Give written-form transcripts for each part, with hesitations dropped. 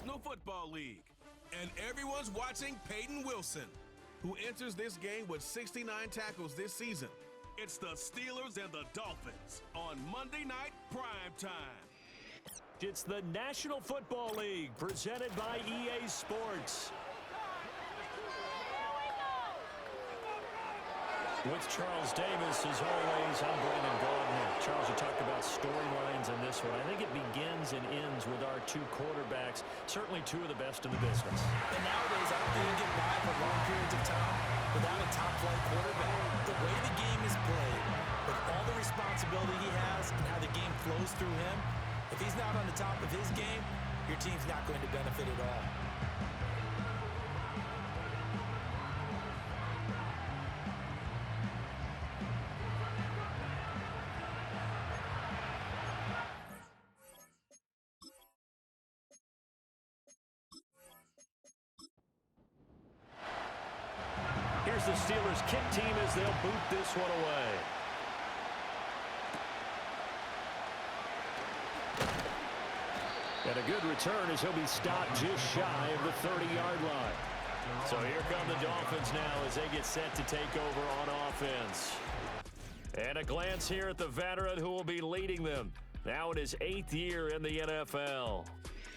National Football League. And everyone's watching Peyton Wilson, who enters this game with 69 tackles this season. It's the Steelers and the Dolphins on Monday Night Prime Time. It's the National Football League presented by EA Sports. With Charles Davis, as always, I'm Brandon Gardner. Charles, you talked about storylines in this one. I think it begins and ends with our two quarterbacks, certainly two of the best in the business. And nowadays, I don't think you get by for long periods of time without a top-flight quarterback. The way the game is played, with all the responsibility he has and how the game flows through him, if he's not on the top of his game, your team's not going to benefit at all. Here's the Steelers kick team as they'll boot this one away. And a good return as he'll be stopped just shy of the 30-yard line. So here come the Dolphins now as they get set to take over on offense. And a glance here at the veteran who will be leading them now in his 8th year in the NFL.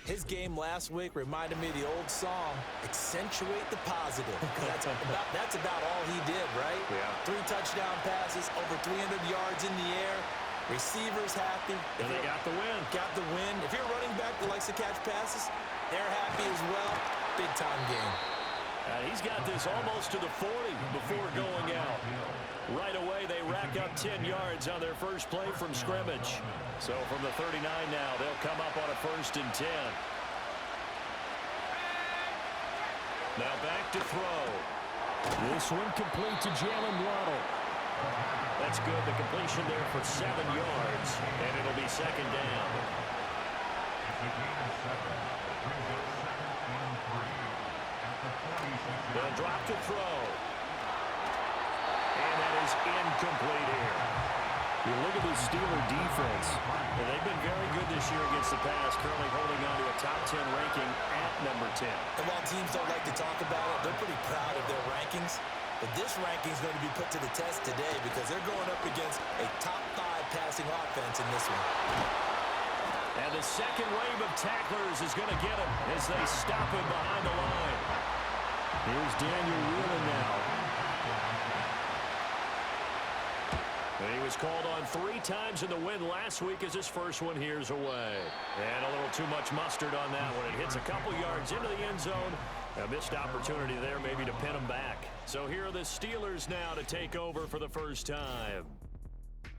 His game last week reminded me of the old song, Accentuate the Positive. That's about all he did, right? Yeah. 3 touchdown passes, over 300 yards in the air. Receivers happy. And they got the win. Got the win. If you're a running back that likes to catch passes, they're happy as well. Big-time game. He's got this almost to the 40 before going out. Right away, they rack up 10 yards on their first play from scrimmage. So from the 39 now, they'll come up on a 1st and 10. Now back to throw. This one complete to Jalen Waddle. That's good. The completion there for 7 yards, and it'll be 2nd down. They'll drop to throw. And that is incomplete here. You look at the Steeler defense, and they've been very good this year against the pass, currently holding on to a top 10 ranking at number 10. And while teams don't like to talk about it, they're pretty proud of their rankings. But this ranking is going to be put to the test today because they're going up against a top 5 passing offense in this one. And the second wave of tacklers is going to get him as they stop him behind the line. Here's Daniel Whelan now. And he was called on 3 times in the win last week as his first one here's away. And a little too much mustard on that one. It hits a couple yards into the end zone. A missed opportunity there maybe to pin him back. So here are the Steelers now to take over for the first time.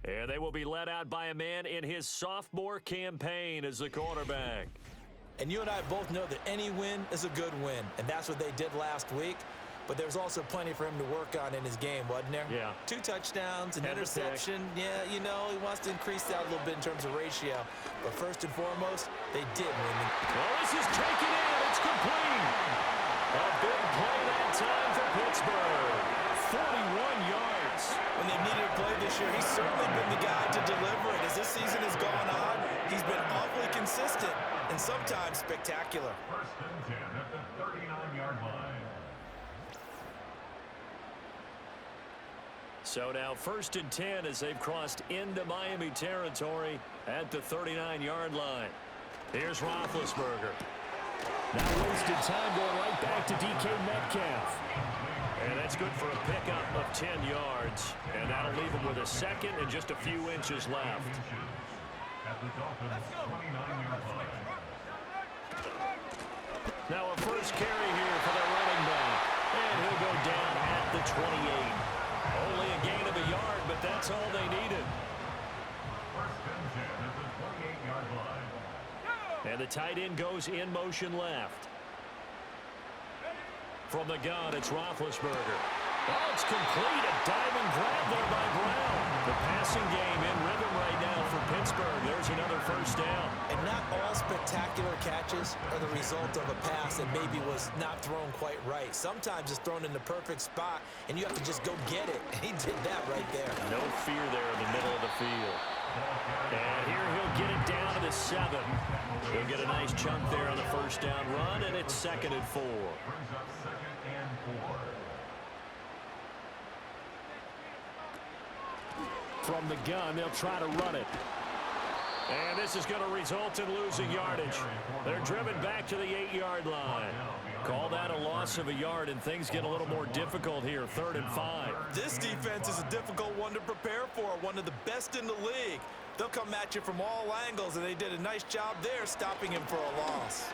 And they will be led out by a man in his sophomore campaign as the quarterback. And you and I both know that any win is a good win. And that's what they did last week. But there's also plenty for him to work on in his game, wasn't there? Yeah. 2 touchdowns, an interception. Yeah, you know, he wants to increase that a little bit in terms of ratio. But first and foremost, they did win. Well, this is taken in. It's complete. A big play that time for Pittsburgh. 41 yards. When they needed a play this year, he's certainly been the guy to deliver it. As this season has gone on, he's been awfully consistent and sometimes spectacular. 1st and 10 at the 39-yard line. So now 1st and 10 as they've crossed into Miami territory at the 39-yard line. Here's Roethlisberger. Now wasted time going right back to DK Metcalf. And that's good for a pickup of 10 yards. And that'll leave him with a 2nd and just a few inches left. At the Dolphins' 29-yard line. Now a first carry here for the running back. And he'll go down at the 28. Only a gain of a yard, but that's all they needed. 1st and 10 at the 28-yard line. And the tight end goes in motion left. From the gun, it's Roethlisberger. Oh, it's complete. A diamond grab there by Brown. The passing game in rhythm right now for Pittsburgh. There's another first down. And not all spectacular catches are the result of a pass that maybe was not thrown quite right. Sometimes it's thrown in the perfect spot, and you have to just go get it. And he did that right there. No fear there in the middle of the field. And here he'll get it down to the 7. He'll get a nice chunk there on the first down run, and it's 2nd and 4. Brings up 2nd and 4. From the gun, they'll try to run it. And this is going to result in losing yardage. They're driven back to the 8-yard line. Call that a loss of a yard, and things get a little more difficult here, 3rd and 5. This defense is a difficult one to prepare for, one of the best in the league. They'll come at you from all angles, and they did a nice job there stopping him for a loss.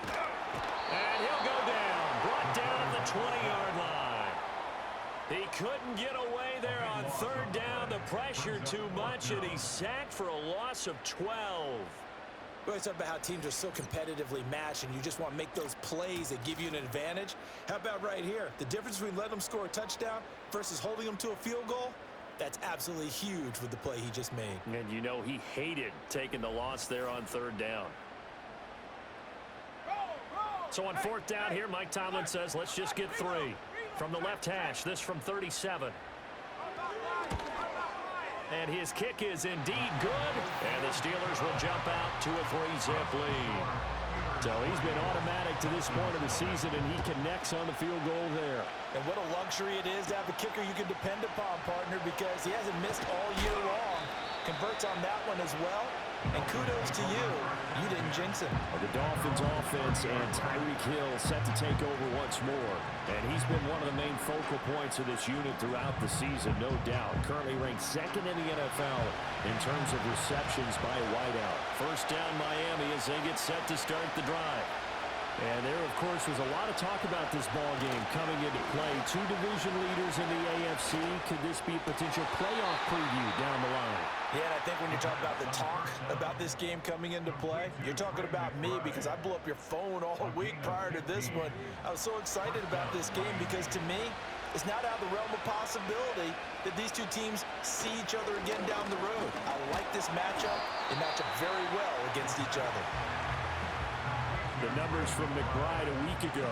And he'll go down, brought down at the 20-yard line. He couldn't get away there on 3rd down. The pressure too much, and he's sacked for a loss of 12. We always talk about how teams are so competitively matched, and you just want to make those plays that give you an advantage. How about right here? The difference between letting them score a touchdown versus holding them to a field goal, that's absolutely huge with the play he just made. And you know he hated taking the loss there on 3rd down. So on 4th down here, Mike Tomlin says, let's just get 3. From the left hash, this from 37. And his kick is indeed good. And the Steelers will jump out to a 3-zip lead. So he's been automatic to this point of the season, and he connects on the field goal there. And what a luxury it is to have a kicker you can depend upon, partner, because he hasn't missed all year long. Converts on that one as well. And kudos to you. You didn't jinx him. The Dolphins offense and Tyreek Hill set to take over once more. And he's been one of the main focal points of this unit throughout the season, no doubt. Currently ranked 2nd in the NFL in terms of receptions by a wideout. First down Miami as they get set to start the drive. And there, of course, was a lot of talk about this ball game coming into play. 2 division leaders in the AFC. Could this be a potential playoff preview down the line? Yeah, and I think when you talk about the talk about this game coming into play, you're talking about me because I blew up your phone all week prior to this one. I was so excited about this game because to me, it's not out of the realm of possibility that these two teams see each other again down the road. I like this matchup. They match up very well against each other. The numbers from McBride a week ago.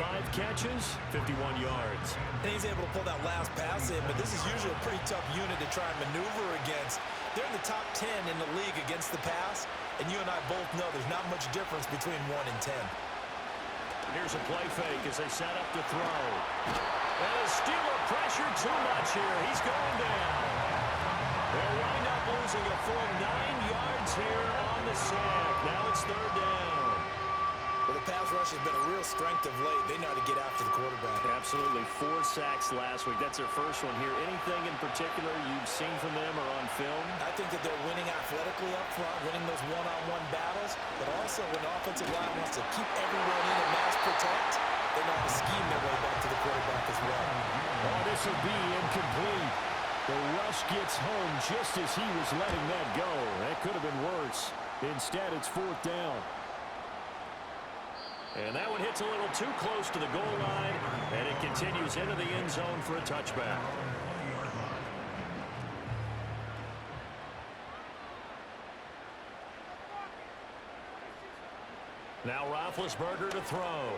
5 catches, 51 yards. And he's able to pull that last pass in, but this is usually a pretty tough unit to try and maneuver against. They're in the top 10 in the league against the pass, and you and I both know there's not much difference between 1 and 10. Here's a play fake as they set up to throw. And the Steeler pressure too much here. He's going down. They'll wind up losing a full 9 yards here on the sack. Now it's 3rd down. Well, the pass rush has been a real strength of late. They know how to get after the quarterback. Absolutely. 4 sacks last week. That's their first one here. Anything in particular you've seen from them or on film? I think that they're winning athletically up front, winning those one-on-one battles, but also when the offensive line wants to keep everyone in and mass protect, they know how to scheme their way back to the quarterback as well. Oh, this will be incomplete. The rush gets home just as he was letting that go. That could have been worse. Instead, it's 4th down. And that one hits a little too close to the goal line, and it continues into the end zone for a touchback. Now Roethlisberger to throw.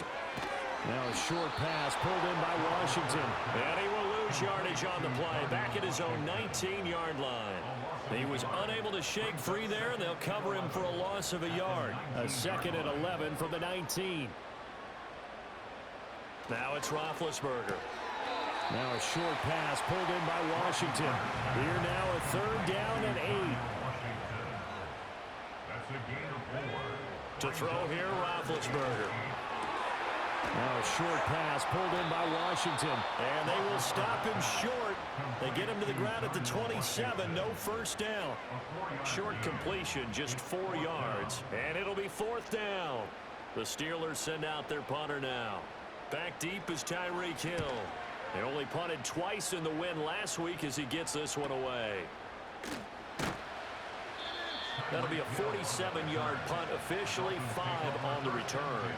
Now a short pass pulled in by Washington. And he will lose yardage on the play, back at his own 19-yard line. He was unable to shake free there, and they'll cover him for a loss of a yard. A 2nd and 11 from the 19. Now it's Roethlisberger. Now a short pass pulled in by Washington. Here now a 3rd down and 8. That's a gain of 4. To throw here, Roethlisberger. Now a short pass pulled in by Washington. And they will stop him short. They get him to the ground at the 27. No first down. Short completion, just 4 yards. And it'll be 4th down. The Steelers send out their punter now. Back deep is Tyreek Hill. They only punted twice in the win last week as he gets this one away. That'll be a 47-yard punt, officially 5 on the return.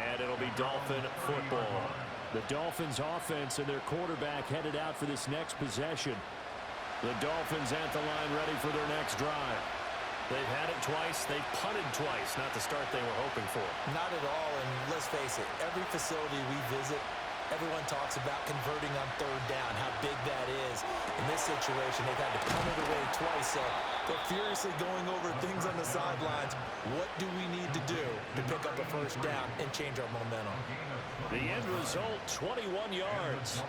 And it'll be Dolphin football. The Dolphins offense and their quarterback headed out for this next possession. The Dolphins at the line ready for their next drive. They've had it twice. They've punted twice. Not the start they were hoping for. Not at all, and let's face it, every facility we visit, Everyone talks about converting on third down, how big that is. In this situation, they've had to punt it away twice, so they're furiously going over things on the sidelines. What do we need to do to pick up a first down and change our momentum? The end result, 21 yards.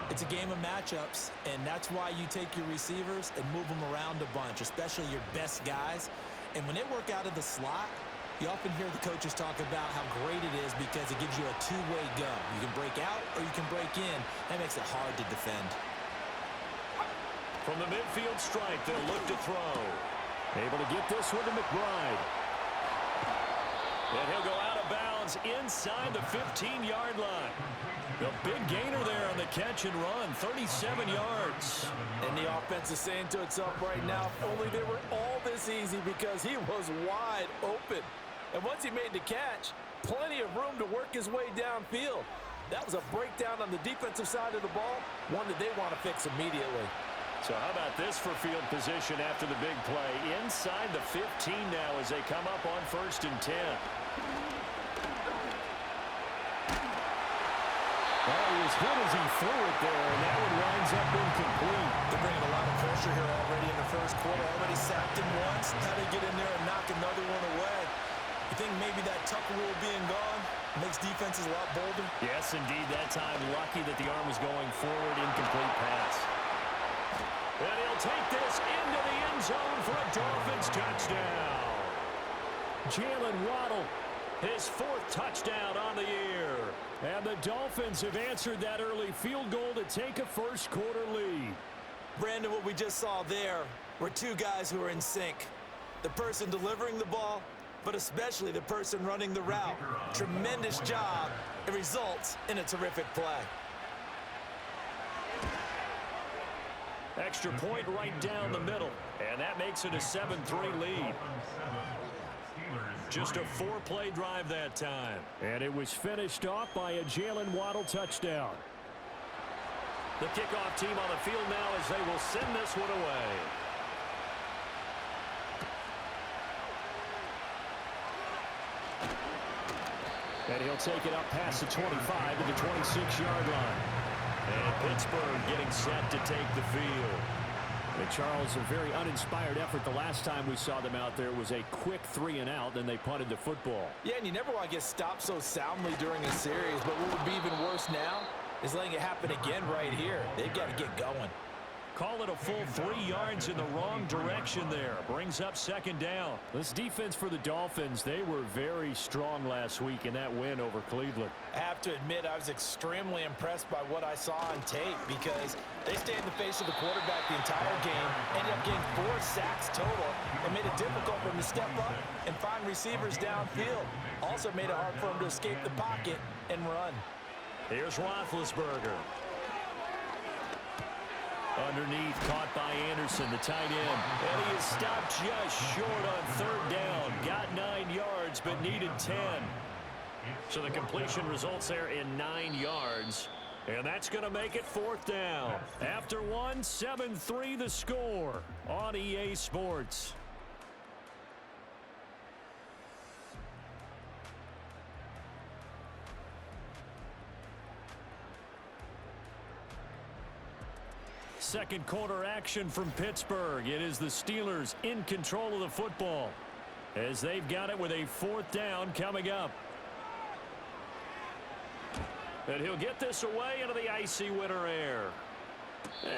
It's a game of matchups, and that's why you take your receivers and move them around a bunch, especially your best guys. And when they work out of the slot, you often hear the coaches talk about how great it is because it gives you a two-way go. You can break out or you can break in. That makes it hard to defend. From the midfield stripe, they'll look to throw. Able to get this one to McBride. And he'll go out of bounds inside the 15-yard line. The big gainer there on the catch and run, 37 yards. And the offense is saying to itself right now, if only they were all this easy because he was wide open. And once he made the catch, plenty of room to work his way downfield. That was a breakdown on the defensive side of the ball, one that they want to fix immediately. So how about this for field position after the big play? Inside the 15 now as they come up on 1st and 10. Well, he was hit as he threw it there, and that one winds up incomplete. They're bringing a lot of pressure here already in the first quarter. Already sacked him once. How they get in there and knock another one away? You think maybe that Tucker rule being gone makes defenses a lot bolder? Yes, indeed. That time, lucky that the arm was going forward. Incomplete pass. And he'll take this into the end zone for a Dolphins touchdown. Jalen Waddle, his 4th touchdown on the year. and the Dolphins have answered that early field goal to take a first quarter lead. Brandon, what we just saw there were two guys who are in sync. The person delivering the ball, but especially the person running the route. Tremendous job. It results in a terrific play. Extra point right down the middle, and that makes it a 7-3 lead. Just a 4-play drive that time. And it was finished off by a Jalen Waddle touchdown. The kickoff team on the field now as they will send this one away. And he'll take it up past the 25 to the 26-yard line. And Pittsburgh getting set to take the field. And Charles, a very uninspired effort. The last time we saw them out there was a quick 3-and-out, then they punted the football. Yeah, and you never want to get stopped so soundly during a series, but what would be even worse now is letting it happen again right here. They've got to get going. Call it a full 3 yards in the wrong direction there. Brings up 2nd down. This defense for the Dolphins, they were very strong last week in that win over Cleveland. I have to admit, I was extremely impressed by what I saw on tape because they stayed in the face of the quarterback the entire game, ended up getting 4 sacks total, and made it difficult for him to step up and find receivers downfield. Also made it hard for him to escape the pocket and run. Here's Roethlisberger. Underneath, caught by Anderson, the tight end. And he is stopped just short on 3rd down. Got 9 yards, but needed 10. So the completion results there in 9 yards. And that's going to make it 4th down. After 1, 7-3 the score on EA Sports. Second quarter action from Pittsburgh. It is the Steelers in control of the football as they've got it with a 4th down coming up. And he'll get this away into the icy winter air.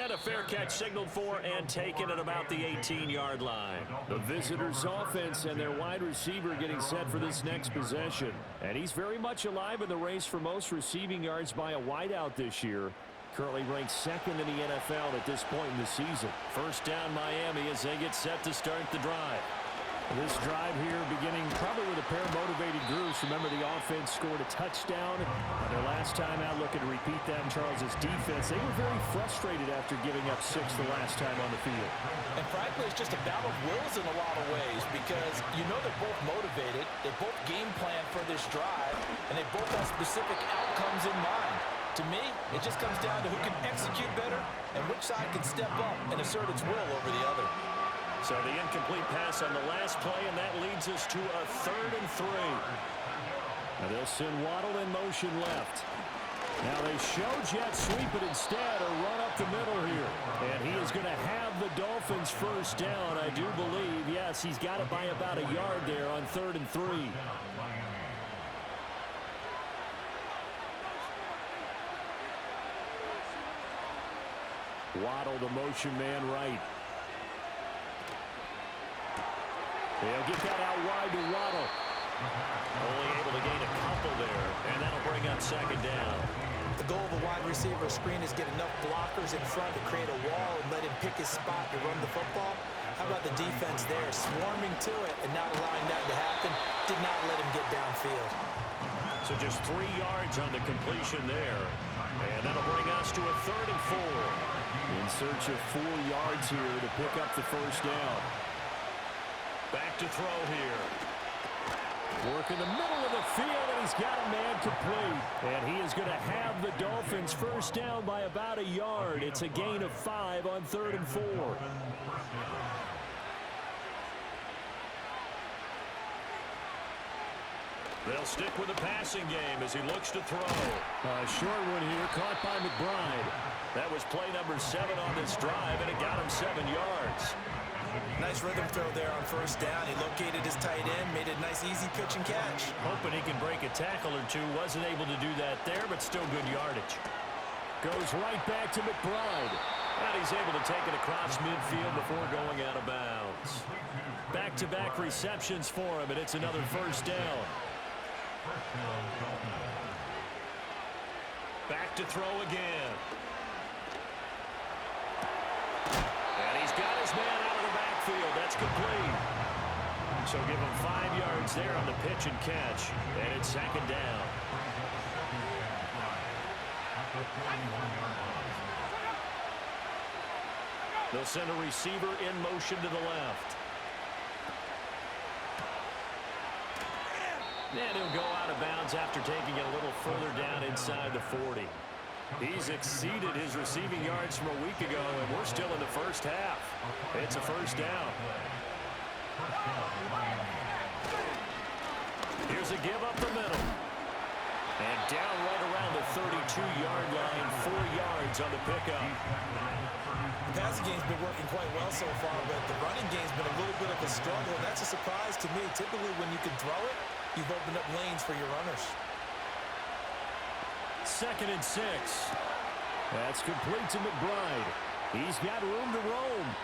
And a fair catch signaled for and taken at about the 18-yard line. The visitors' offense and their wide receiver getting set for this next possession. And he's very much alive in the race for most receiving yards by a wideout this year. Currently ranked 2nd in the NFL at this point in the season. First down Miami as they get set to start the drive. This drive here beginning probably with a pair of motivated groups. Remember, the offense scored a touchdown on their last time out. Looking to repeat that in Charles's defense. They were very frustrated after giving up 6 the last time on the field. And frankly, it's just a battle of wills in a lot of ways because you know they're both motivated. They both game plan for this drive, and they both have specific outcomes in mind. To me, it just comes down to who can execute better and which side can step up and assert its will over the other. So the incomplete pass on the last play, and that leads us to a 3rd and 3. Now they'll send Waddle in motion left. Now they show jet sweep, but instead a run up the middle here. And he is going to have the Dolphins first down, I do believe. Yes, he's got it by about a yard there on 3rd and 3. Waddle, the motion man right. They'll get that out wide to Waddle. Only able to gain a couple there, and that'll bring up 2nd down. The goal of a wide receiver screen is get enough blockers in front to create a wall and let him pick his spot to run the football. How about the defense there, swarming to it and not allowing that to happen? Did not let him get downfield. So just 3 yards on the completion there, and that'll bring us to a 3rd and 4. In search of 4 yards here to pick up the first down. Back to throw here. Work in the middle of the field, and he's got a man complete. And he is going to have the Dolphins first down by about a yard. It's a gain of 5 on 3rd and 4. They'll stick with the passing game as he looks to throw. A short one here, caught by McBride. That was play number 7 on this drive, and it got him 7 yards. Nice rhythm throw there on first down. He located his tight end, made a nice easy pitch and catch. Hoping he can break a tackle or two. Wasn't able to do that there, but still good yardage. Goes right back to McBride. And he's able to take it across midfield before going out of bounds. Back-to-back receptions for him, and it's another first down. Back to throw again. And he's got his man out of the backfield. That's complete. So give him 5 yards there on the pitch and catch. And it's 2nd down. They'll send a receiver in motion to the left. And he'll go out of bounds after taking it a little further down inside the 40. He's exceeded his receiving yards from a week ago, and we're still in the first half. It's a first down. Here's a give up the middle. And down right around the 32-yard line, 4 yards on the pickup. The passing game's been working quite well so far, but the running game's been a little bit of a struggle, and that's a surprise to me. Typically, when you can throw it, you've opened up lanes for your runners. 2nd and 6. That's complete to McBride. He's got room to roam.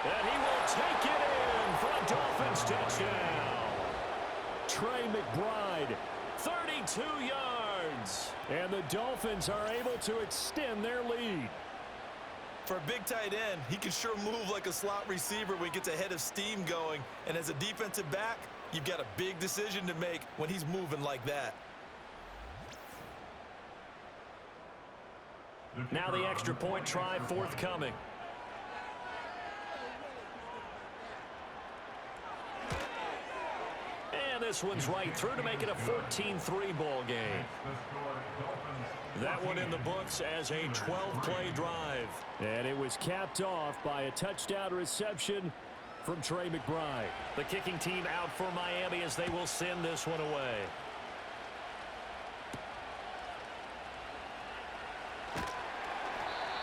And he will take it in for a Dolphins touchdown. Trey McBride, 32 yards. And the Dolphins are able to extend their lead. For a big tight end, he can sure move like a slot receiver when he gets a head of steam going. And as a defensive back, you've got a big decision to make when he's moving like that. Now the extra point try forthcoming. And this one's right through to make it a 14-3 ball game. That one in the books as a 12-play drive. And it was capped off by a touchdown reception from Trey McBride. The kicking team out for Miami as they will send this one away.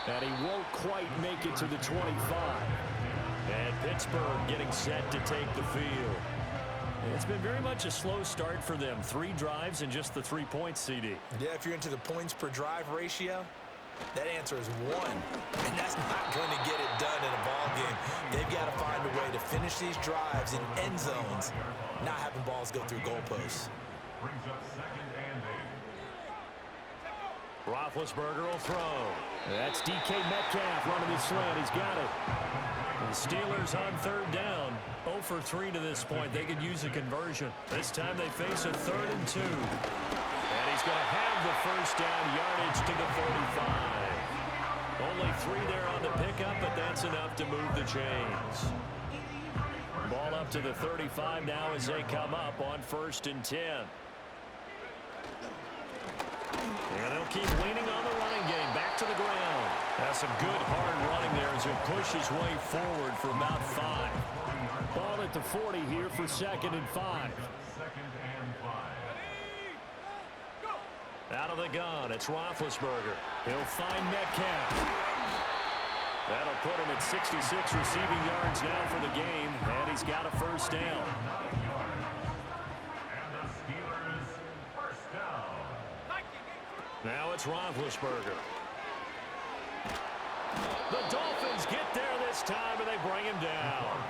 And he won't quite make it to the 25. And Pittsburgh getting set to take the field. It's been very much a slow start for them. 3 drives and just the 3 points, CD. Yeah, if you're into the points per drive ratio, that answer is 1. And that's not going to get it done in a ball game. They've got to find a way to finish these drives in end zones, not having balls go through goalposts. Brings up 2nd and 8. Roethlisberger will throw. That's DK Metcalf running the slant. He's got it. The Steelers on 3rd down. 0 for 3 to this point. They could use a conversion. This time they face a 3rd and 2. And he's going to have the first down, yardage to the 45. Only 3 there on the pickup, but that's enough to move the chains. Ball up to the 35 now as they come up on 1st and 10. And they'll keep leaning on the running game. Back to the ground. That's some good hard running there as he pushes his way forward for about 5. Ball at the 40 here for 2nd and 5. Out of the gun, it's Roethlisberger. He'll find Metcalf. That'll put him at 66 receiving yards now for the game, and he's got a first down. Now it's Roethlisberger. The Dolphins get there this time, and they bring him down.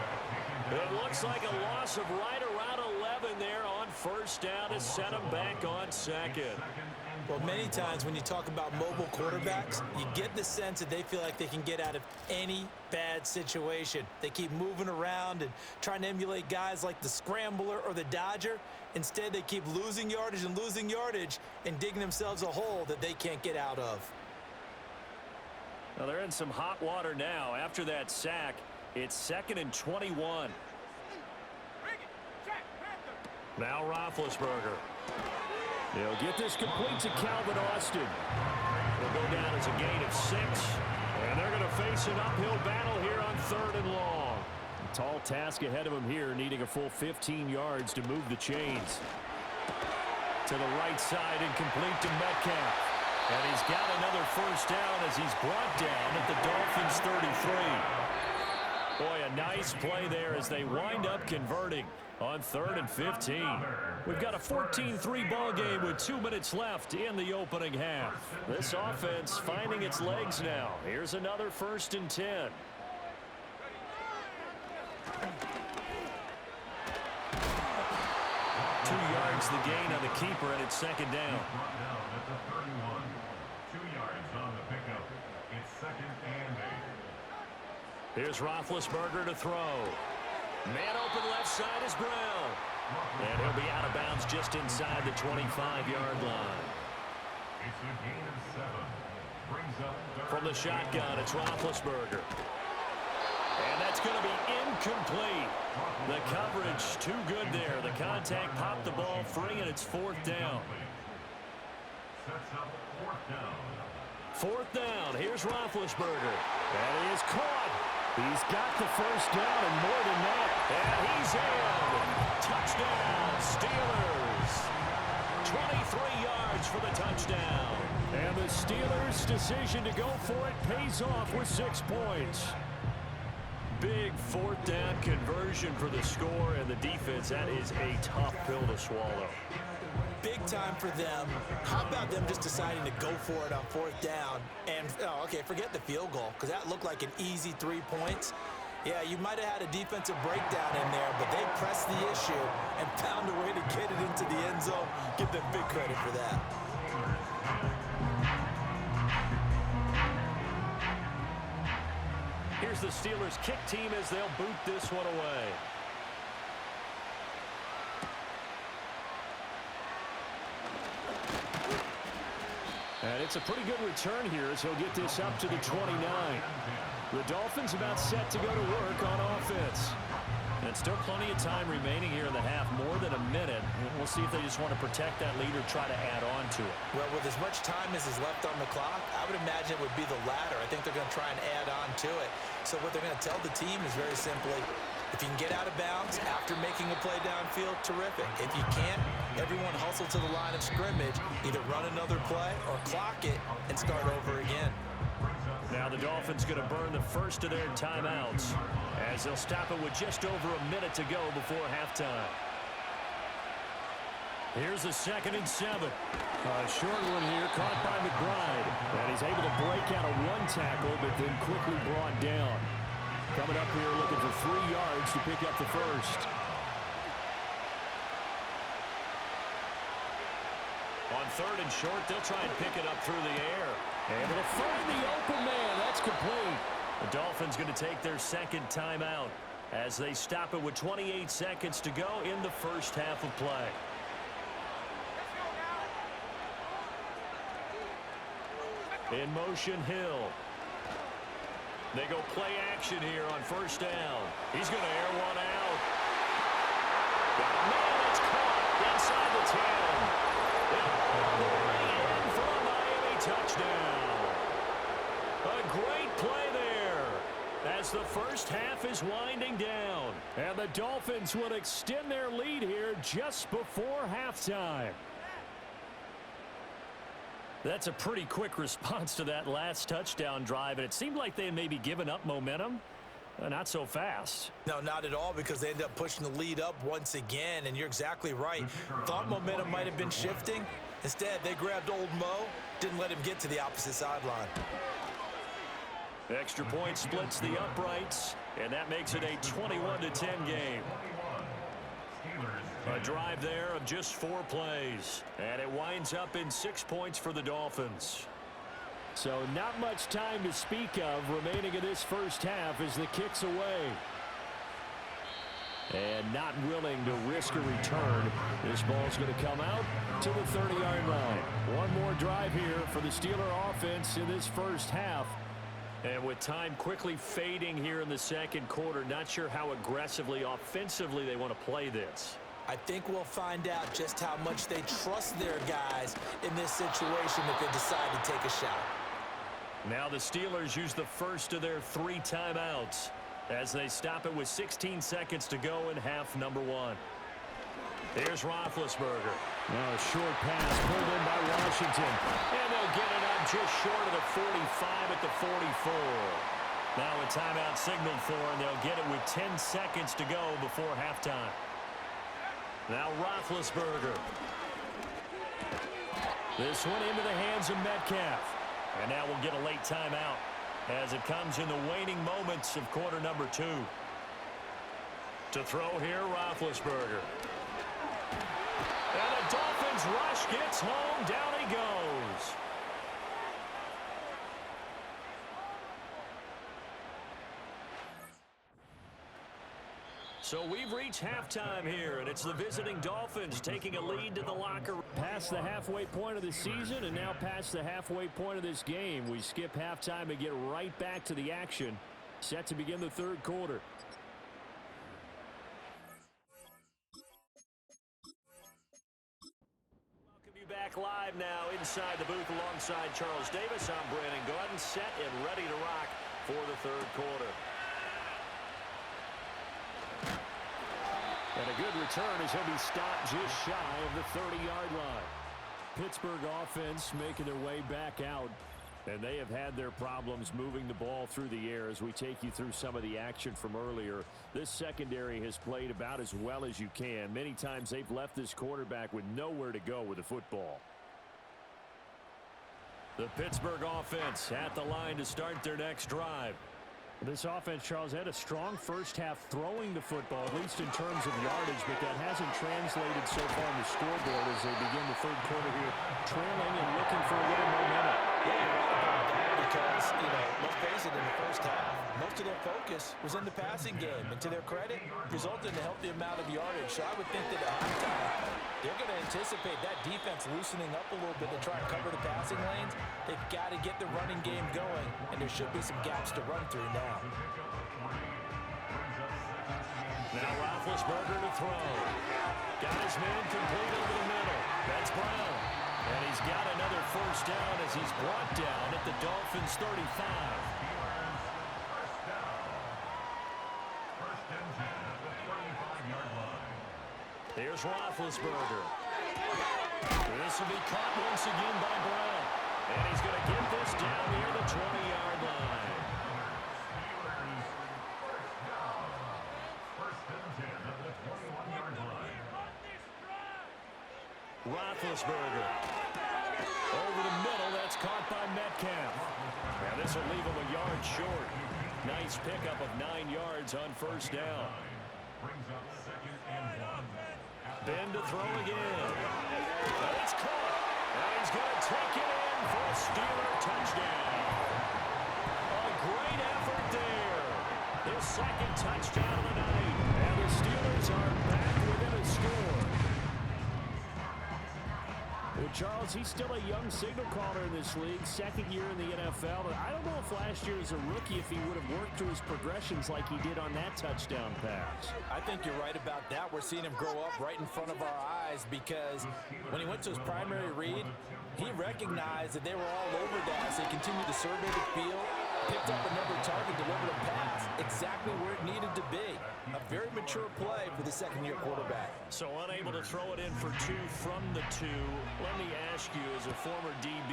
It looks like a loss of right around 11 there on first down to set him back on second. Well, many times when you talk about mobile quarterbacks, you get the sense that they feel like they can get out of any bad situation. They keep moving around and trying to emulate guys like the Scrambler or the Dodger. Instead, they keep losing yardage and digging themselves a hole that they can't get out of. Well, they're in some hot water now. After that sack, it's 2nd and 21. Now Roethlisberger. They'll get this complete to Calvin Austin. Will go down as a gain of 6. And they're going to face an uphill battle here on 3rd and long. A tall task ahead of him here, needing a full 15 yards to move the chains. To the right side and complete to Metcalf. And he's got another first down as he's brought down at the Dolphins' 33. Boy, a nice play there as they wind up converting on 3rd and 15. We've got a 14-3 ball game with 2 minutes left in the opening half. This offense finding its legs now. Here's another 1st and 10. Two yards the gain on the keeper, and it's 2nd down. Here's Roethlisberger to throw. Man open left side is Brown. And he'll be out of bounds just inside the 25-yard line. It's a gain of 7. Brings up From the shotgun, it's Roethlisberger. And that's going to be incomplete. The coverage too good there. The contact popped the ball free, and it's 4th down. sets up 4th down. 4th down. Here's Roethlisberger. And he is caught. He's got the first down and more than that. And he's in. Touchdown, Steelers. 23 yards for the touchdown. And the Steelers' decision to go for it pays off with 6 points. Big 4th down conversion for the score, and the defense, that is a tough pill to swallow. Big time for them. How about them just deciding to go for it on 4th down? And, forget the field goal, because that looked like an easy 3 points. Yeah, you might have had a defensive breakdown in there, but they pressed the issue and found a way to get it into the end zone. Give them big credit for that. Here's the Steelers' kick team as they'll boot this one away. And it's a pretty good return here as he'll get this up to the 29. The Dolphins about set to go to work on offense. And still plenty of time remaining here in the half, more than a minute. We'll see if they just want to protect that lead or try to add on to it. Well, with as much time as is left on the clock, I would imagine it would be the latter. I think they're going to try and add on to it. So what they're going to tell the team is very simply, if you can get out of bounds after making a play downfield, terrific. If you can't, everyone hustle to the line of scrimmage, either run another play or clock it and start over again. Now the Dolphins going to burn the first of their timeouts as they'll stop it with just over a minute to go before halftime. Here's a 2nd and 7. A short one here caught by McBride. And he's able to break out of 1 tackle, but then quickly brought down. Coming up here looking for 3 yards to pick up the first. On 3rd and short, they'll try and pick it up through the air. Able to find the open man. That's complete. The Dolphins going to take their 2nd timeout as they stop it with 28 seconds to go in the first half of play. In motion, Hill. They go play action here on 1st down. He's going to air one out. Got a man that's caught inside the 10. All the way in for a Miami touchdown. A great play there as the first half is winding down. And the Dolphins will extend their lead here just before halftime. That's a pretty quick response to that last touchdown drive, and it seemed like they had maybe given up momentum. Not so fast. No, not at all, because they ended up pushing the lead up once again, and you're exactly right. Thought momentum might have been shifting. Instead, they grabbed old Mo, didn't let him get to the opposite sideline. Extra point splits the uprights, and that makes it a 21-10 game. A drive there of just 4 plays, and it winds up in 6 points for the Dolphins. So not much time to speak of remaining in this first half as the kick's away. And not willing to risk a return. This ball's going to come out to the 30-yard line. One more drive here for the Steeler offense in this first half. And with time quickly fading here in the second quarter, not sure how aggressively, offensively they want to play this. I think we'll find out just how much they trust their guys in this situation if they decide to take a shot. Now the Steelers use the first of their 3 timeouts as they stop it with 16 seconds to go in half number 1. Here's Roethlisberger. A short pass pulled in by Washington. And they'll get it up just short of the 45 at the 44. Now a timeout signaled for, and they'll get it with 10 seconds to go before halftime. Now Roethlisberger. This one into the hands of Metcalf. And now we'll get a late timeout as it comes in the waning moments of quarter number 2. To throw here, Roethlisberger. And the Dolphins rush gets home. Down he goes. So we've reached halftime here, and it's the visiting Dolphins taking a lead to the locker room. Past the halfway point of the season and now past the halfway point of this game. We skip halftime and get right back to the action. Set to begin the third quarter. Welcome you back live now inside the booth alongside Charles Davis. I'm Brandon Gordon, set and ready to rock for the third quarter. And a good return as he'll be stopped just shy of the 30-yard line. Pittsburgh offense making their way back out. And they have had their problems moving the ball through the air as we take you through some of the action from earlier. This secondary has played about as well as you can. Many times they've left this quarterback with nowhere to go with the football. The Pittsburgh offense at the line to start their next drive. This offense, Charles, had a strong first half throwing the football, at least in terms of yardage, but that hasn't translated so far on the scoreboard as they begin the third quarter here, trailing and looking for a little momentum. Yeah, you're right about that because, let's face it, in the first half, most of their focus was in the passing game, and to their credit, resulted in a healthy amount of yardage. So I would think that at halftime, they're going to anticipate that defense loosening up a little bit to try and cover the passing lanes. They've got to get the running game going, and there should be some gaps to run through now. Now Roethlisberger to throw. Got his man complete over the middle. That's Brown. And he's got another first down as he's brought down at the Dolphins' 35. Here's Roethlisberger. This will be caught once again by Brown. And he's going to get this down near the 20-yard line. Roethlisberger. Over the middle, that's caught by Metcalf. Now this will leave him a yard short. Nice pickup of 9 yards on first down. Ben to throw again. And it's caught. And he's going to take it in for a Steeler touchdown. A great effort there. His second touchdown of the night. And the Steelers are back within a score. Well, Charles, he's still a young signal caller in this league, second year in the NFL. And I don't know if last year as a rookie if he would have worked through his progressions like he did on that touchdown pass. I think you're right about that. We're seeing him grow up right in front of our eyes because when he went to his primary read, he recognized that they were all over that as they continued to survey the field, picked up another target, delivered a pass exactly where it needed to be. A very mature play for the second-year quarterback. So unable to throw it in for 2 from the 2. Let me ask you, as a former DB,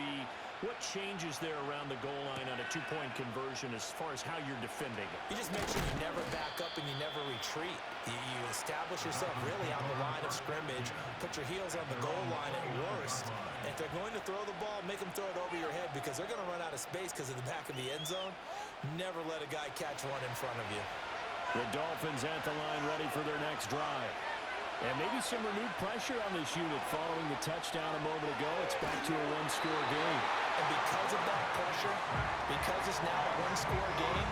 what changes there around the goal line on a two-point conversion as far as how you're defending it? You just make sure you never back up and you never retreat. You establish yourself really on the line of scrimmage, put your heels on the goal line at worst. And if they're going to throw the ball, make them throw it over your head because they're going to run out of space because of the back of the end zone. Never let a guy catch one in front of you. The Dolphins at the line ready for their next drive. And maybe some renewed pressure on this unit following the touchdown a moment ago. It's back to a one-score game. And because of that pressure, because it's now a one-score game,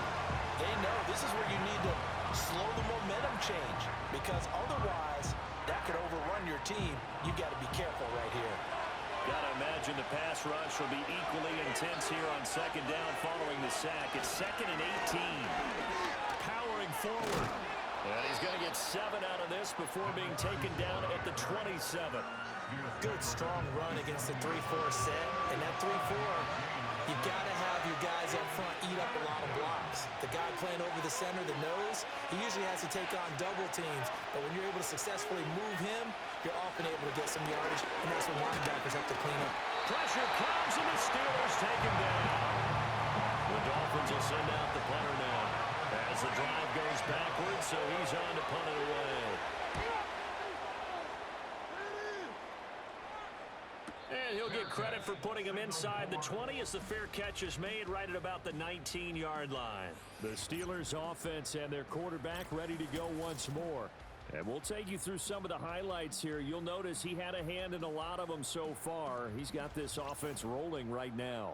they know this is where you need to slow the momentum change. Because otherwise, that could overrun your team. You've got to be careful right here. Got to imagine the pass rush will be equally intense here on second down following the sack. It's 2nd and 18. Powering forward. And he's going to get 7 out of this before being taken down at the 27. Good, strong run against the 3-4 set. And that 3-4, you've got to have your guys up front eat up a lot of blocks. The guy playing over the center, the nose, he usually has to take on double teams. But when you're able to successfully move him, you're often able to get some yardage, and that's what linebackers have to clean up. Pressure comes, and the Steelers take him down. The Dolphins will send out the punter now as the drive goes backwards, so he's on to punt it away. And he'll get credit for putting him inside the 20 as the fair catch is made right at about the 19-yard line. The Steelers offense and their quarterback ready to go once more. And we'll take you through some of the highlights here. You'll notice he had a hand in a lot of them so far. He's got this offense rolling right now.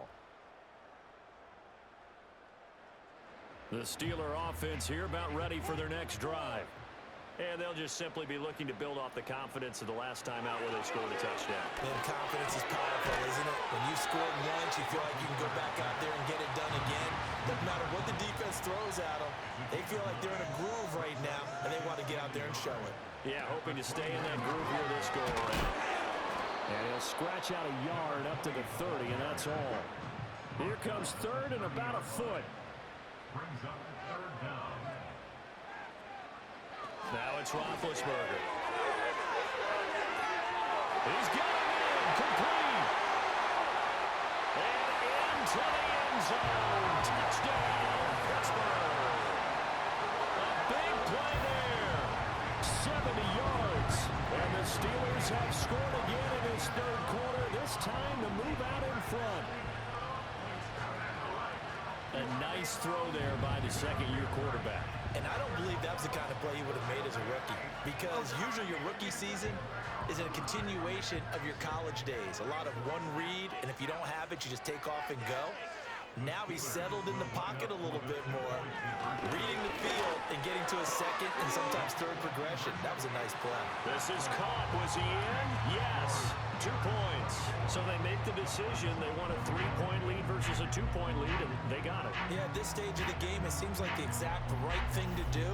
The Steeler offense here about ready for their next drive. And they'll just simply be looking to build off the confidence of the last time out where they scored a touchdown. And confidence is powerful, isn't it? When you've scored once, you feel like you can go back out there and get it done again. Doesn't matter what the defense throws at them. They feel like they're in a groove right now, and they want to get out there and show it. Yeah, hoping to stay in that groove here this go around. And he'll scratch out a yard up to the 30, and that's all. Here comes third and about a foot. Brings up 3rd down. Now it's Roethlisberger. He's got it in, complete. And into the end zone. Touchdown, Pittsburgh. A big play there. 70 yards. And the Steelers have scored again in this third quarter. This time to move out in front. A nice throw there by the second-year quarterback. And I don't believe that was the kind of play he would have made as a rookie. Because usually your rookie season is a continuation of your college days. A lot of one read, and if you don't have it, you just take off and go. Now he's settled in the pocket a little bit more, reading the field and getting to a second and sometimes third progression. That was a nice play. This is caught. Was he in? Yes. 2 points. So they make the decision. They want a 3-point lead versus a 2-point lead, and they got it. Yeah, at this stage of the game, it seems like the exact right thing to do.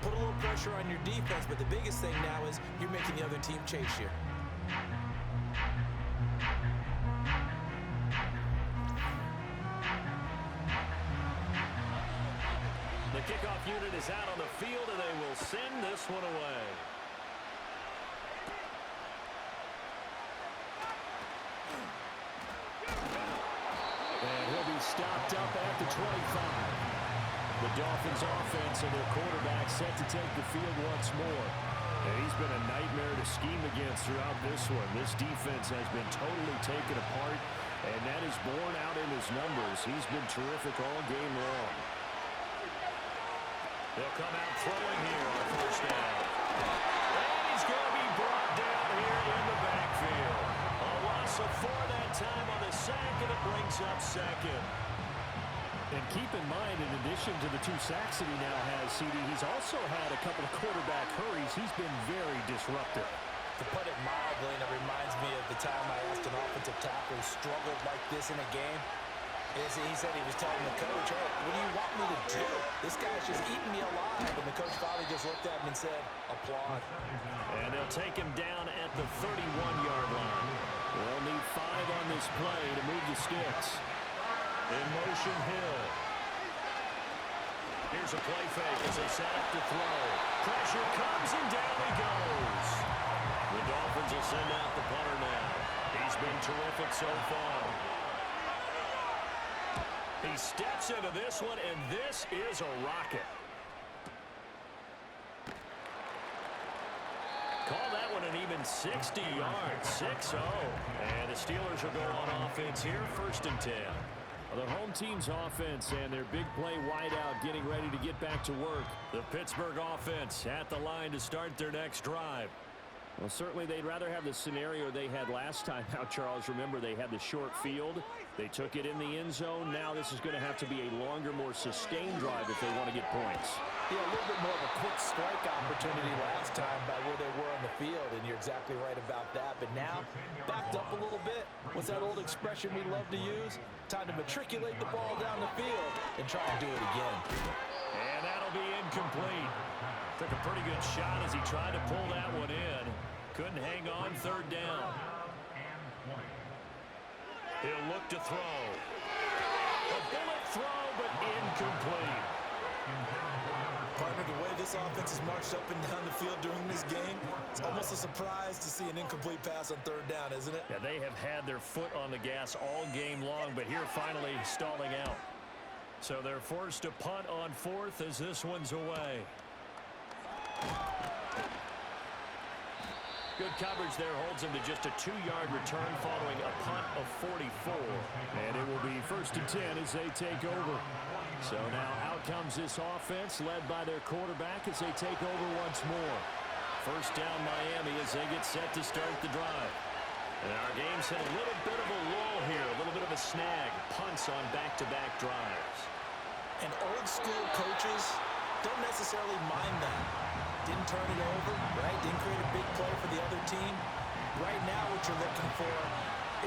Put a little pressure on your defense, but the biggest thing now is you're making the other team chase you. The kickoff unit is out on the field, and they will send this one away. And he'll be stopped up at the 25. The Dolphins offense and their quarterback set to take the field once more. And he's been a nightmare to scheme against throughout this one. This defense has been totally taken apart, and that is borne out in his numbers. He's been terrific all game long. They'll come out throwing here on first down. And he's going to be brought down here in the backfield. A loss of 4 that time on the sack, and it brings up second. And keep in mind, in addition to the 2 sacks that he now has, CD, he's also had a couple of quarterback hurries. He's been very disruptive. To put it mildly, and it reminds me of the time I asked an offensive tackle who struggled like this in a game. He said he was telling the coach, hey, what do you want me to do? This guy's just eating me alive. And the coach finally just looked at him and said, applaud. And they'll take him down at the 31-yard line. They'll need 5 on this play to move the sticks. In motion, Hill. Here's a play fake as they set up to throw. Pressure comes, and down he goes. The Dolphins will send out the punter now. He's been terrific so far. He steps into this one, and this is a rocket. Call that one an even 60 yards, 6-0. And the Steelers will go on offense here, 1st and 10. Well, the home team's offense and their big play wideout getting ready to get back to work. The Pittsburgh offense at the line to start their next drive. Well, certainly they'd rather have the scenario they had last time out, Charles. Remember, they had the short field. They took it in the end zone. Now this is going to have to be a longer, more sustained drive if they want to get points. Yeah, a little bit more of a quick strike opportunity last time by where they were on the field, and you're exactly right about that. But now, backed up a little bit. What's that old expression we love to use? Time to matriculate the ball down the field and try and do it again. And that'll be incomplete. Took a pretty good shot as he tried to pull that one in. Couldn't hang on, 3rd down. He'll look to throw. A bullet throw, but incomplete. Partner, the way this offense has marched up and down the field during this game, it's almost a surprise to see an incomplete pass on 3rd down, isn't it? Yeah, they have had their foot on the gas all game long, but here finally stalling out. So they're forced to punt on 4th as this one's away. Good coverage there holds him to just a 2-yard return following a punt of 44. And it will be 1st and 10 as they take over. So now out comes this offense led by their quarterback as they take over once more. 1st down Miami as they get set to start the drive. And our game's hit a little bit of a lull here, a little bit of a snag. Punts on back-to-back drives. And old school coaches don't necessarily mind that. Didn't turn it over, right? Didn't create a big play for the other team. Right now what you're looking for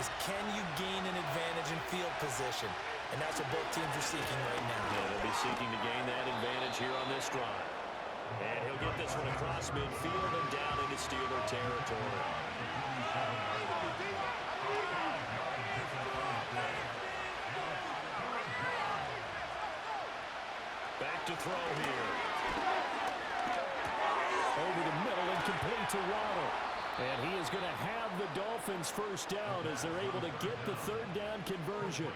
is can you gain an advantage in field position? And that's what both teams are seeking right now. Yeah, they'll be seeking to gain that advantage here on this drive. And he'll get this one across midfield and down into Steeler territory. Back to throw here. Over the middle and complete to Waddle. And he is going to have the Dolphins 1st down as they're able to get the 3rd down conversion.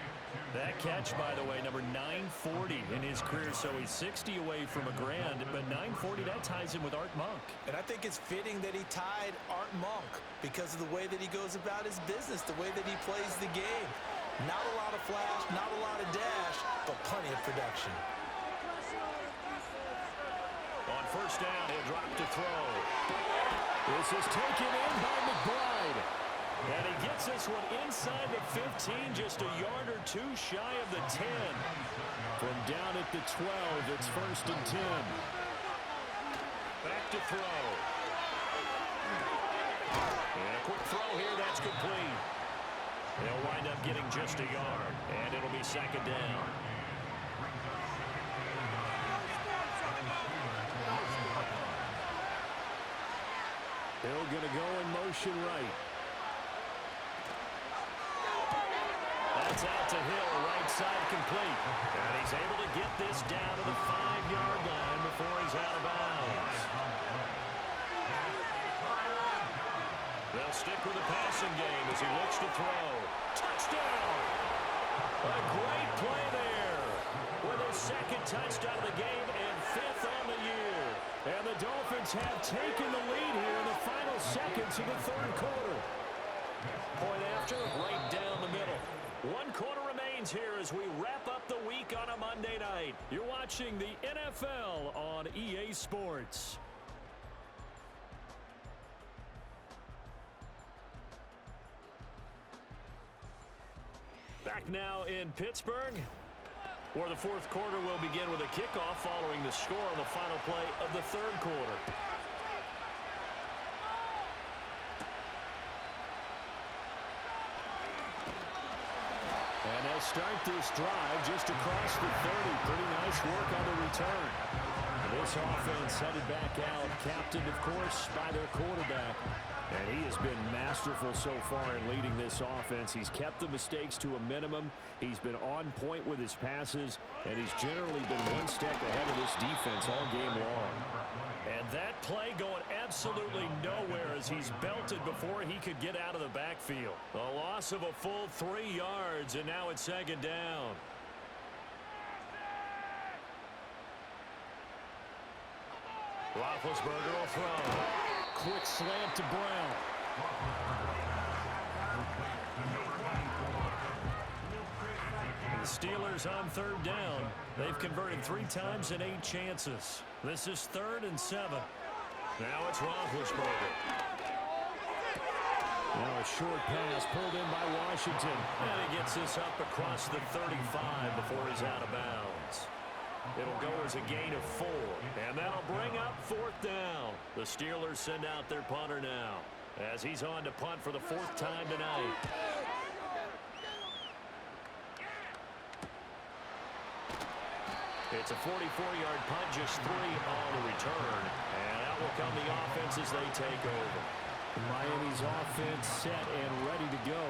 That catch, by the way, number 940 in his career, so he's 60 away from a grand, but 940, that ties him with Art Monk. And I think it's fitting that he tied Art Monk because of the way that he goes about his business, the way that he plays the game. Not a lot of flash, not a lot of dash, but plenty of production. On 1st down, he'll drop to throw. This is taken in by McBride. And he gets this one inside the 15, just a yard or 2 shy of the 10. From down at the 12, it's 1st and 10. Back to throw. And a quick throw here, that's complete. They'll wind up getting just a yard, and it'll be 2nd down. Hill going to go in motion right. That's out to Hill, right side complete. And he's able to get this down to the 5-yard line before he's out of bounds. They'll stick with the passing game as he looks to throw. Touchdown! A great play there with his 2nd touchdown of the game and 5th on the year. And the Dolphins have taken the lead here in the final seconds of the 3rd quarter. Point after, right down the middle. 1 quarter remains here as we wrap up the week on a Monday night. You're watching the NFL on EA Sports. Back now in Pittsburgh, where the 4th quarter will begin with a kickoff following the score on the final play of the 3rd quarter. And they'll start this drive just across the 30. Pretty nice work on the return. This offense headed back out, captained, of course, by their quarterback. And he has been masterful so far in leading this offense. He's kept the mistakes to a minimum. He's been on point with his passes, and he's generally been one step ahead of this defense all game long. And that play going absolutely nowhere as he's belted before he could get out of the backfield. A loss of a full 3 yards, and now it's second down. Roethlisberger will throw. Quick slant to Brown. The Steelers on third down. They've converted 3 times in 8 chances. This is 3rd and 7. Now it's Roethlisberger. Now a short pass pulled in by Washington. And he gets this up across the 35 before he's out of bounds. It'll go as a gain of 4. And that'll bring up 4th down. The Steelers send out their punter now as he's on to punt for the 4th time tonight. It's a 44-yard punt, just 3 on the return. And that will come the offense as they take over. Miami's offense set and ready to go.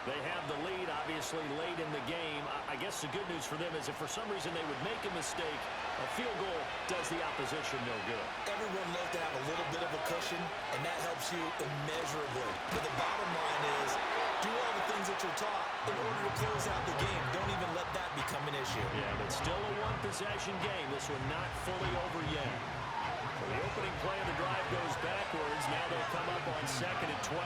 They have the lead, obviously, late in the game. I guess the good news for them is if for some reason they would make a mistake, a field goal does the opposition no good. Everyone loves to have a little bit of a cushion, and that helps you immeasurably. But the bottom line is, do all the things that you're taught in order to close out the game. Don't even let that become an issue. Yeah, but still a one-possession game. This one not fully over yet. So the opening play of the drive goes backwards. Now they'll come up on 2nd and 12.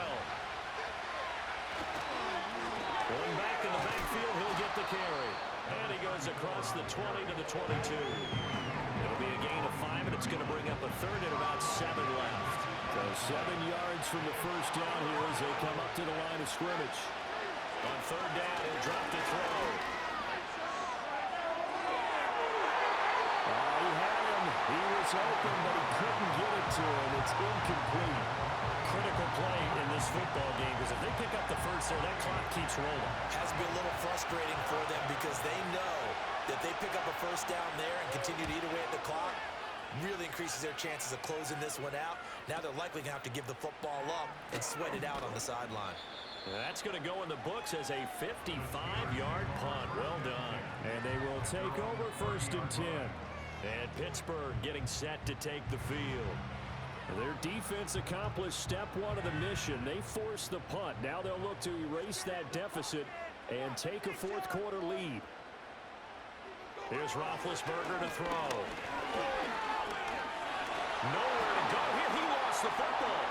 Going back in the backfield, he'll get the carry. And he goes across the 20 to the 22. It'll be a gain of 5, and it's going to bring up a 3rd and about 7 left. So 7 yards from the first down here as they come up to the line of scrimmage. On 3rd down, he'll drop to throw. He had him. He was open, but he couldn't get it to him. It's incomplete. Critical play in this football game because if they pick up the first there, that clock keeps rolling. Has to be a little frustrating for them because they know that they pick up a first down there and continue to eat away at the clock, really increases their chances of closing this one out. Now they're likely going to have to give the football up and sweat it out on the sideline. That's going to go in the books as a 55-yard punt. Well done. And they will take over 1st and 10. And Pittsburgh getting set to take the field. Their defense accomplished step 1 of the mission. They forced the punt. Now they'll look to erase that deficit and take a 4th quarter lead. Here's Roethlisberger to throw. Nowhere to go here. He lost the football.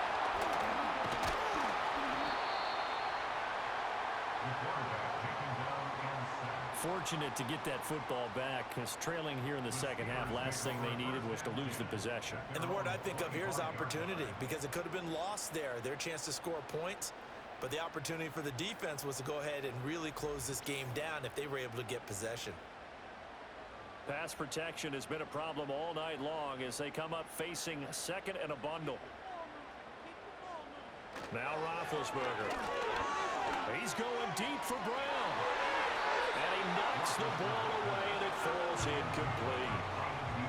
Fortunate to get that football back because trailing here in the second half, last thing they needed was to lose the possession. And the word I think of here is opportunity because it could have been lost there. Their chance to score points, but the opportunity for the defense was to go ahead and really close this game down if they were able to get possession. Pass protection has been a problem all night long as they come up facing 2nd and a bundle. Now Roethlisberger. He's going deep for Brown. And he knocks the ball away, and it falls incomplete.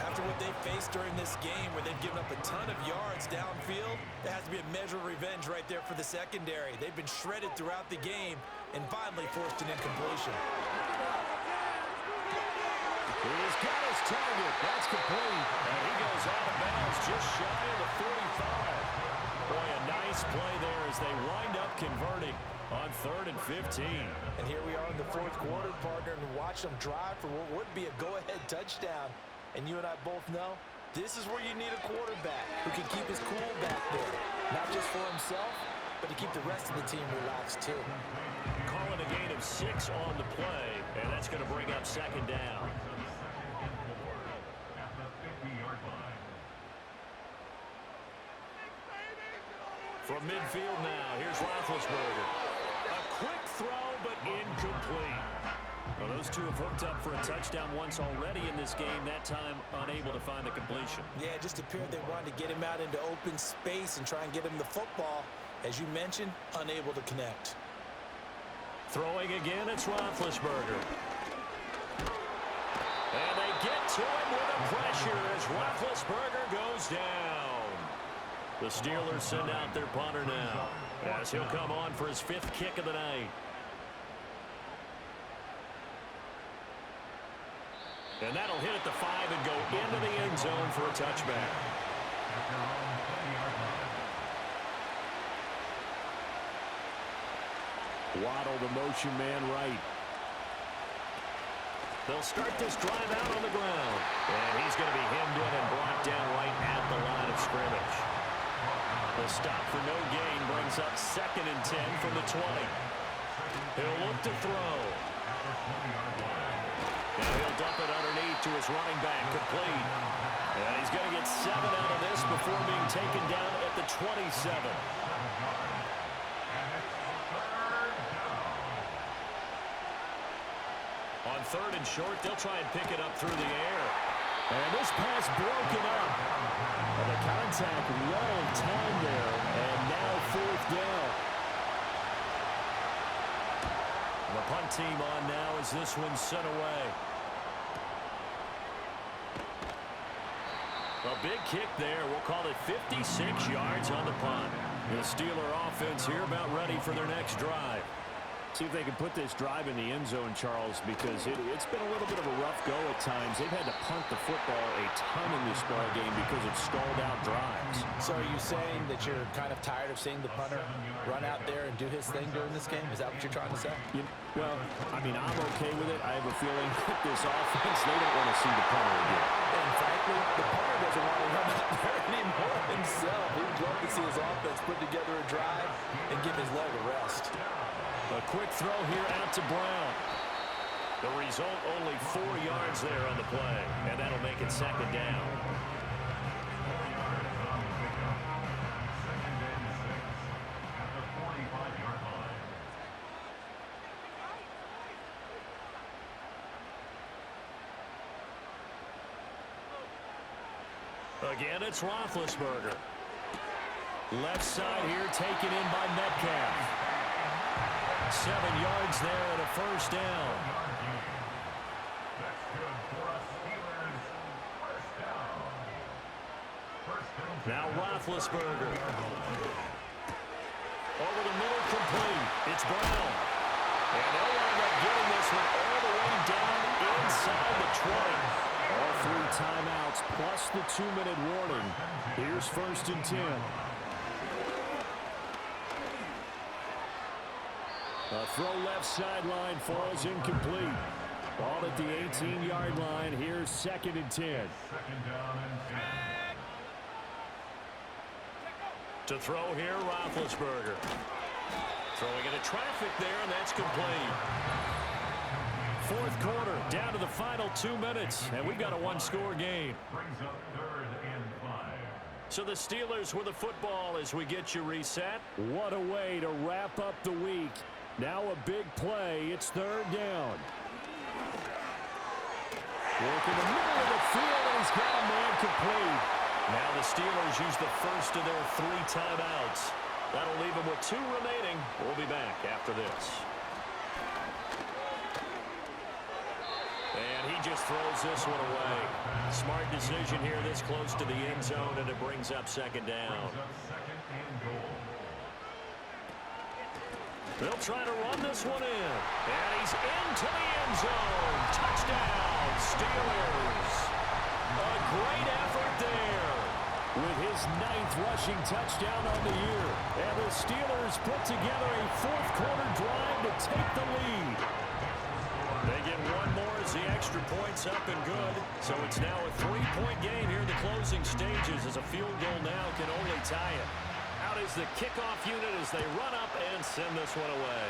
After what they faced during this game where they've given up a ton of yards downfield, there has to be a measure of revenge right there for the secondary. They've been shredded throughout the game and finally forced an incompletion. He's got his target. That's complete. And he goes out of bounds just shy of the 45. Boy, a nice play there as they wind up converting on 3rd and 15. And here we are in the 4th quarter, partner, and watch them drive for what would be a go-ahead touchdown. And you and I both know this is where you need a quarterback who can keep his cool back there. Not just for himself, but to keep the rest of the team relaxed too. Calling a gain of 6 on the play, and that's going to bring up 2nd down. From midfield now, here's Roethlisberger. A quick throw, but incomplete. Well, those two have hooked up for a touchdown once already in this game, that time unable to find the completion. Yeah, it just appeared they wanted to get him out into open space and try and get him the football. As you mentioned, unable to connect. Throwing again, it's Roethlisberger. And they get to him with the pressure as Roethlisberger goes down. The Steelers send out their punter now as he'll come on for his 5th kick of the night. And that'll hit at the 5 and go into the end zone for a touchback. Waddle, the motion man, right. They'll start this drive out on the ground. And he's going to be hemmed in and brought down right at the line of scrimmage. The stop for no gain brings up 2nd and 10 from the 20. He'll look to throw. And he'll dump it underneath to his running back, complete. And he's going to get 7 out of this before being taken down at the 27. On 3rd and short, they'll try and pick it up through the air. And this pass broken up. And the contact well timed there. And now 4th down. The punt team on now as this one's sent away. A big kick there. We'll call it 56 yards on the punt. The Steeler offense here about ready for their next drive. See if they can put this drive in the end zone, Charles, because it's been a little bit of a rough go at times. They've had to punt the football a ton in this ball game because of stalled-out drives. So are you saying that you're kind of tired of seeing the punter run out there and do his thing during this game? Is that what you're trying to say? Well, I mean, I'm okay with it. I have a feeling that this offense, they don't want to see the punter again. And frankly, the punter doesn't want to run out there anymore himself. He would love to see his offense put together a drive and give his leg a rest. A quick throw here out to Brown. The result, only 4 yards there on the play, and that'll make it 2nd down. Again, it's Roethlisberger. Left side here taken in by Metcalf. 7 yards there and a 1st down. Now Roethlisberger. Over the middle, complete. It's Brown. And they'll wind up getting this one all the way down inside the 20. All 3 timeouts plus the 2-minute warning. Here's 1st and 10. A throw left sideline falls incomplete. Ball at the 18-yard line. Here's 2nd and 10. To throw here, Roethlisberger. Throwing into traffic there, and that's complete. 4th quarter, down to the final 2 minutes, and we've got a 1-score game. So the Steelers with the football as we get you reset. What a way to wrap up the week. Now a big play. It's 3rd down. Work in the middle of the field, and he's got a man complete. Now the Steelers use the first of their 3 timeouts. That'll leave them with 2 remaining. We'll be back after this. And he just throws this one away. Smart decision here this close to the end zone, and it brings up 2nd down. They'll try to run this one in. And he's into the end zone. Touchdown, Steelers. A great effort there. With his 9th rushing touchdown on the year. And the Steelers put together a 4th quarter drive to take the lead. They get one more as the extra point's up and good. So it's now a 3-point game here in the closing stages as a field goal now can only tie it. Out is the kickoff unit as they run up and send this one away.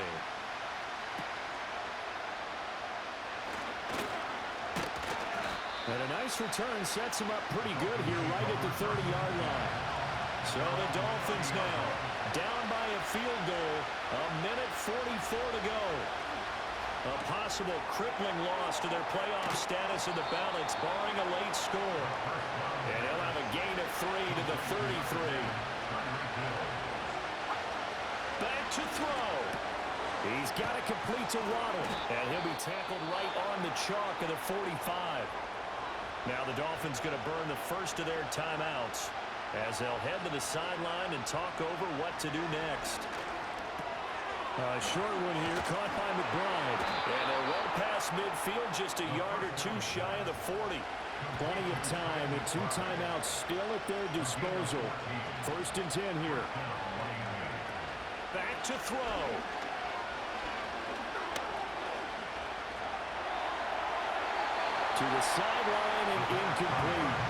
And a nice return sets him up pretty good here right at the 30-yard line. So the Dolphins now down by a field goal. 1:44 to go. A possible crippling loss to their playoff status in the balance, barring a late score. And he'll have a gain of 3 to the 33. Back to throw. He's got it complete to Waddle. And he'll be tackled right on the chalk of the 45. Now the Dolphins going to burn the first of their timeouts as they'll head to the sideline and talk over what to do next. A short one here, caught by McBride. And they're well past midfield, just a yard or 2 shy of the 40. Plenty of time and 2 timeouts still at their disposal. 1st and 10 here. Back to throw. To the sideline and incomplete.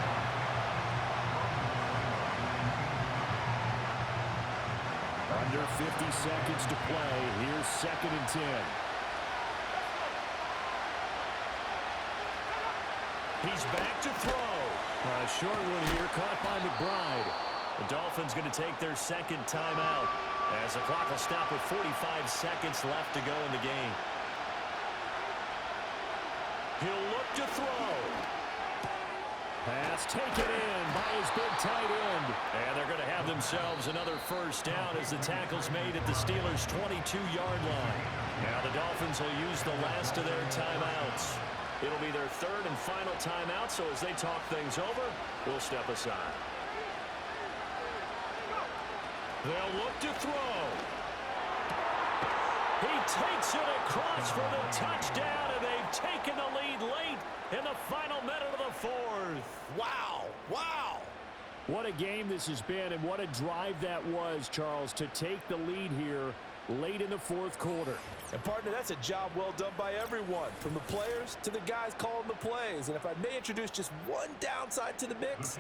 Under 50 seconds to play. Here's 2nd and 10. He's back to throw. A short one here, caught by McBride. The Dolphins going to take their 2nd timeout as the clock will stop with 45 seconds left to go in the game. He'll look to throw. Pass taken in by his big tight end. And they're going to have themselves another 1st down as the tackle's made at the Steelers' 22-yard line. Now the Dolphins will use the last of their timeouts. It'll be their 3rd and final timeout, so as they talk things over, we'll step aside. They'll look to throw. He takes it across for the touchdown, and they've taken the lead late in the final minute of the 4th. Wow. Wow. What a game this has been, and what a drive that was, Charles, to take the lead here late in the 4th quarter. And, partner, that's a job well done by everyone, from the players to the guys calling the plays. And if I may introduce just one downside to the mix,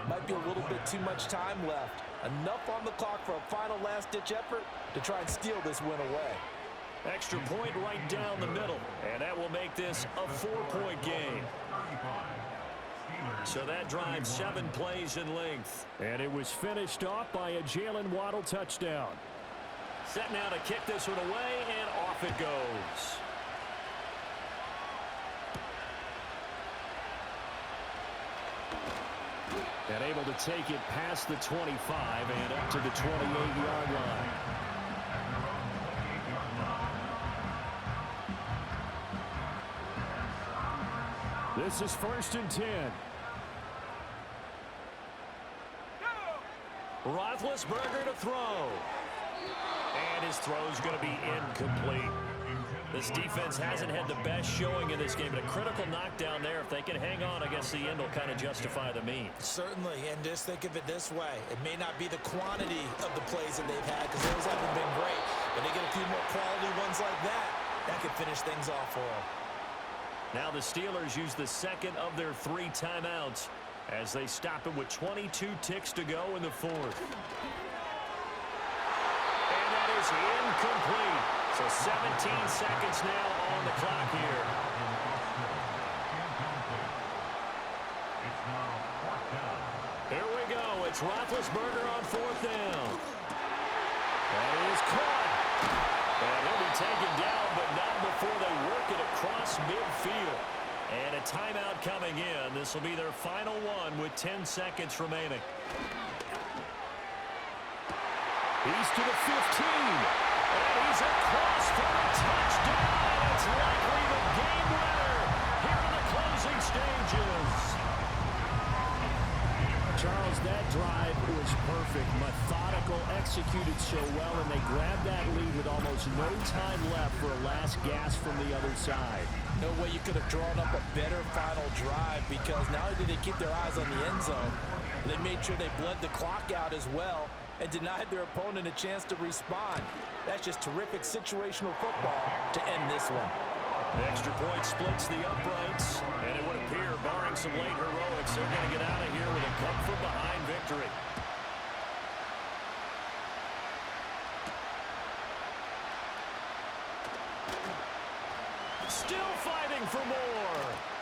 might be a little bit too much time left. Enough on the clock for a final last-ditch effort to try and steal this win away. Extra point right down the middle, and that will make this a 4-point game. So that drive 7 plays in length. And it was finished off by a Jalen Waddle touchdown. Set now to kick this one away, and off it goes. And able to take it past the 25 and up to the 28-yard line. This is 1st and 10. Roethlisberger to throw. And his throw's going to be incomplete. This defense hasn't had the best showing in this game, but a critical knockdown there. If they can hang on, I guess the end will kind of justify the means. Certainly, and just think of it this way. It may not be the quantity of the plays that they've had, because those haven't been great, but they get a few more quality ones like that. That could finish things off for them. Now the Steelers use the 2nd of their 3 timeouts as they stop it with 22 ticks to go in the 4th. And that is incomplete. So 17 seconds now on the clock here. Here we go. It's Roethlisberger on 4th down. That is caught. And he'll be taken down, but not before they work it across midfield. And a timeout coming in. This will be their final one with 10 seconds remaining. He's to the 15. And he's across for the touchdown. It's likely the game winner here in the closing stages. Charles, that drive was perfect. Methodical, executed so well, and they grabbed that lead with almost no time left for a last gasp from the other side. No way you could have drawn up a better final drive, because not only did they keep their eyes on the end zone, they made sure they bled the clock out as well and denied their opponent a chance to respond. That's just terrific situational football to end this one. The extra point splits the uprights, and it would appear, barring some late heroics, they're going to get out of here with a come-from-behind victory. Still fighting for more.